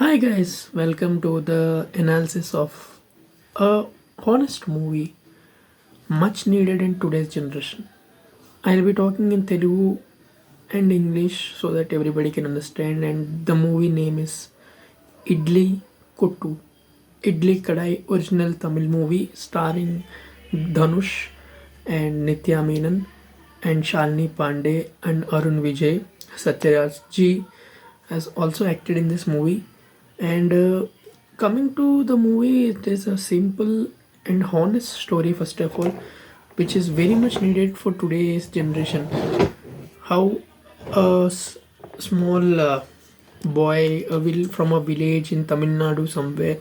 Hi guys, welcome to the analysis of a honest movie much needed in today's generation. I'll be talking in Telugu and English so that everybody can understand, and the movie name is Idli Kottu. Idli Kadai, original Tamil movie starring Dhanush and Nitya Menon and Shalini Pandey and Arun Vijay. Satyaraj ji has also acted in this movie. And coming to the movie, it is a simple and honest story, first of all, which is very much needed for today's generation. How a small boy will from a village in Tamil Nadu somewhere,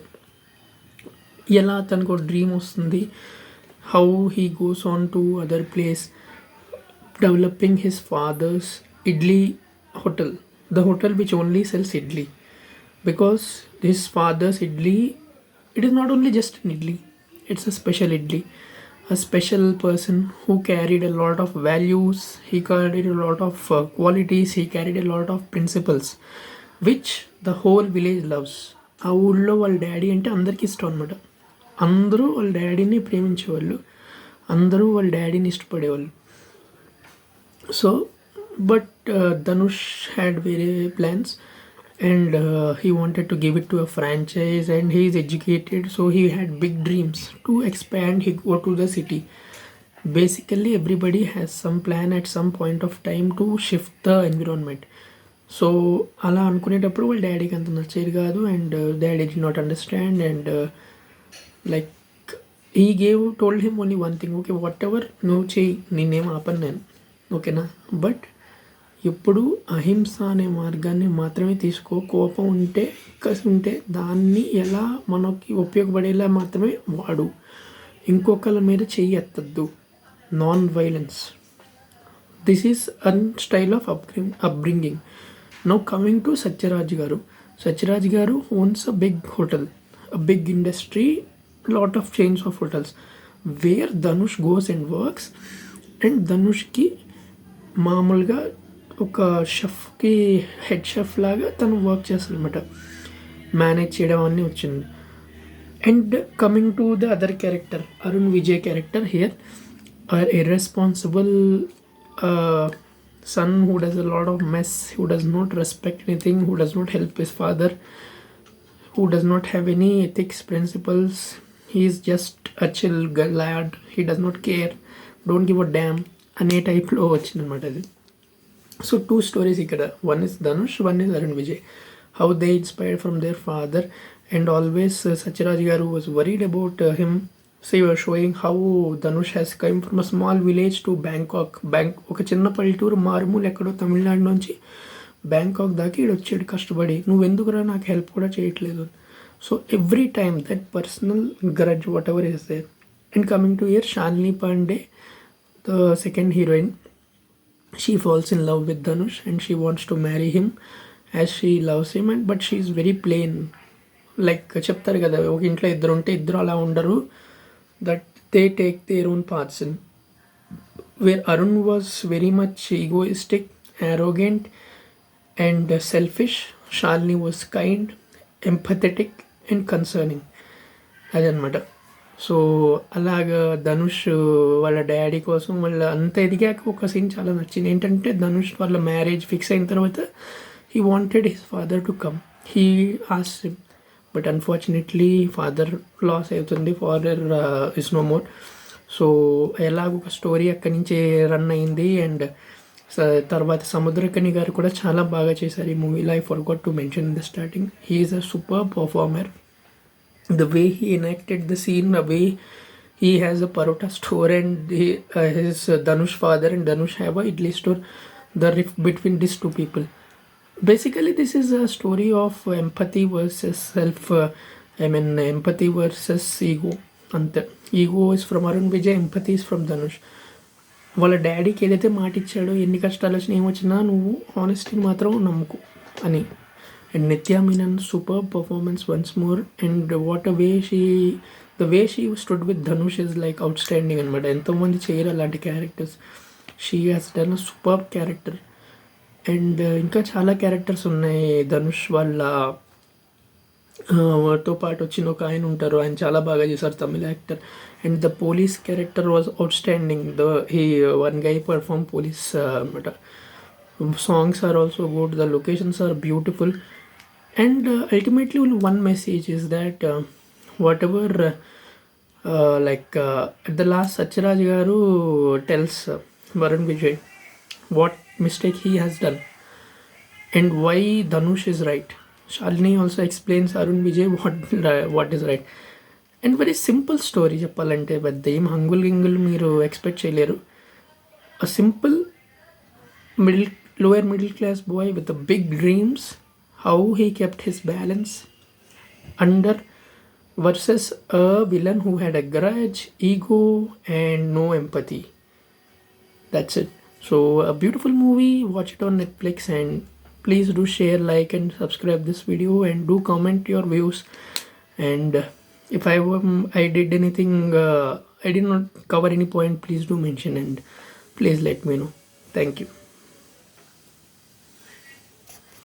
ఎలా తనకు dream వస్తుంది, how he goes on to other place developing his father's idli hotel, the hotel which only sells idli, because his father's idli, it is not only just an idli, it's a special idli, a special person who carried a lot of values, he carried a lot of qualities, he carried a lot of principles which the whole village loves. ఆ ఊళ్ళో వాళ్ళ daddy అంటే అందరికీ ఇష్టం అనమాట. అందరూ వాళ్ళ డాడీని ప్రేమించేవాళ్ళు, అందరూ వాళ్ళ డాడీని ఇష్టపడేవాళ్ళు. సో బట్ ధనుష్ హ్యాడ్ వేరే plans, and he wanted to give it to a franchise, and he is educated, so he had big dreams to expand. He go to the city. Basically everybody has some plan at some point of time to shift the environment. So అలా అనుకునేటప్పుడు వాళ్ళ డాడీకి అంత నచ్చేది కాదు, and daddy did not understand, and like he told him only one thing, okay whatever నువ్వు చెయ్యి, నేనేం ఆపను నేను, ఓకేనా, బట్ ఎప్పుడు అహింస అనే మార్గాన్ని మాత్రమే తీసుకో, కోపం ఉంటే కసి ఉంటే దాన్ని ఎలా మనకి ఉపయోగపడేలా మాత్రమే వాడు, ఇంకొకళ్ళ మీద చెయ్యి ఎత్తద్దు, non violence. This is an style of upbringing. Now coming to Sathyaraj గారు. సత్యరాజ్ గారు owns a big hotel, a big industry, lot of chains of hotels where Dhanush goes and works. And ధనుష్కి మామూలుగా ఒక షెఫ్కి హెడ్ షెఫ్ లాగా తను వర్క్ చేస్తుంది అనమాట, manage చేయడం అన్నీ వచ్చింది. And coming to the other character, Arun Vijay character here, are irresponsible son who does a lot of mess, who does not respect anything, who does not help his father, who does not have any ethics principles. He is just a chill lad, he does not care, don't give a damn అనే టైప్లో వచ్చిందనమాట అది. So two stories ఇక్కడ, one is Dhanush, one is Arun Vijay, how they inspired from their father. And always Sathyaraj గారు was worried about him. So you are showing how Dhanush has come from a small village to Bangkok. ఒక చిన్న పల్లెటూరు మారుమూలు ఎక్కడో తమిళనాడు నుంచి Bangkok దాకా ఈడు వచ్చాడు కష్టపడి, నువ్వెందుకురా నాకు హెల్ప్ కూడా చేయట్లేదు. So every time that personal grudge whatever is there. And coming to here, Shalini Pandey, the second heroine, she falls in love with Dhanush and she wants to marry him as she loves him, and but she is very plain. Like చెప్తారు కదా, ఒక ఇంట్లో ఇద్దరు ఉంటే ఇద్దరు అలా ఉండరు, that they take their own paths in. Where Arun was very much egoistic, arrogant and selfish, Shalini was kind, empathetic and concerning, అదనమాట. సో అలాగా ధనుష్ వాళ్ళ డాడీ కోసం వాళ్ళ అంత ఎదిగాక ఒక సీన్ చాలా నచ్చింది. ఏంటంటే ధనుష్ వాళ్ళ మ్యారేజ్ ఫిక్స్ అయిన తర్వాత he wanted his father to come, he asked him, but unfortunately father loss అవుతుంది, father is no more. So ఎలాగ ఒక స్టోరీ అక్కడి నుంచి రన్ అయింది. అండ్ తర్వాత సముద్రకని గారు కూడా చాలా బాగా చేశారు ఈ మూవీలో. I forgot to mention in the starting, he is a super performer. The way he enacted the scene, the way he has a parota store and his Dhanush father and Dhanush have a idli store, the rift between these two people. Basically this is a story of empathy versus self, empathy versus ego. అంతే. Ego is from Arun Vijay, empathy is from Dhanush. వాళ్ళ డాడీకి ఏదైతే మాట ఇచ్చాడో, ఎన్ని కష్టాలు వచ్చినా ఏమొచ్చినా నువ్వు హానెస్టీని మాత్రం నమ్ముకు అని. And Nitya Menon, superb performance once more, and what a way the way she stood with Dhanush is like outstanding అనమాట. ఎంతోమంది చేయరు అలాంటి characters, she has done a superb character. And ఇంకా చాలా క్యారెక్టర్స్ ఉన్నాయి ధనుష్ వాళ్ళ తో పాటు వచ్చిన ఒక ఆయన ఉంటారు, ఆయన చాలా బాగా చేశారు, Tamil actor. And the police character was outstanding. He one guy perform police అనమాట. Songs are also good, the locations are beautiful. And ultimately, one message is that whatever, at the last, Satyaraj Garu tells Varun Vijay what mistake he has done and why Dhanush is right. Shalini also explains Arun Vijay what is right. And very simple story చెప్పాలంటే, పెద్ద ఏం హంగుల్ గింగుల్ మీరు expect చేయలేరు. A simple lower middle class boy with a big dreams, how he kept his balance under versus a villain who had a grudge, ego, and no empathy. That's it. So a beautiful movie. Watch it on Netflix, and please do share, like, and subscribe this video, and do comment your views. And if I did anything, I did not cover any point, please do mention, and please let me know. Thank you.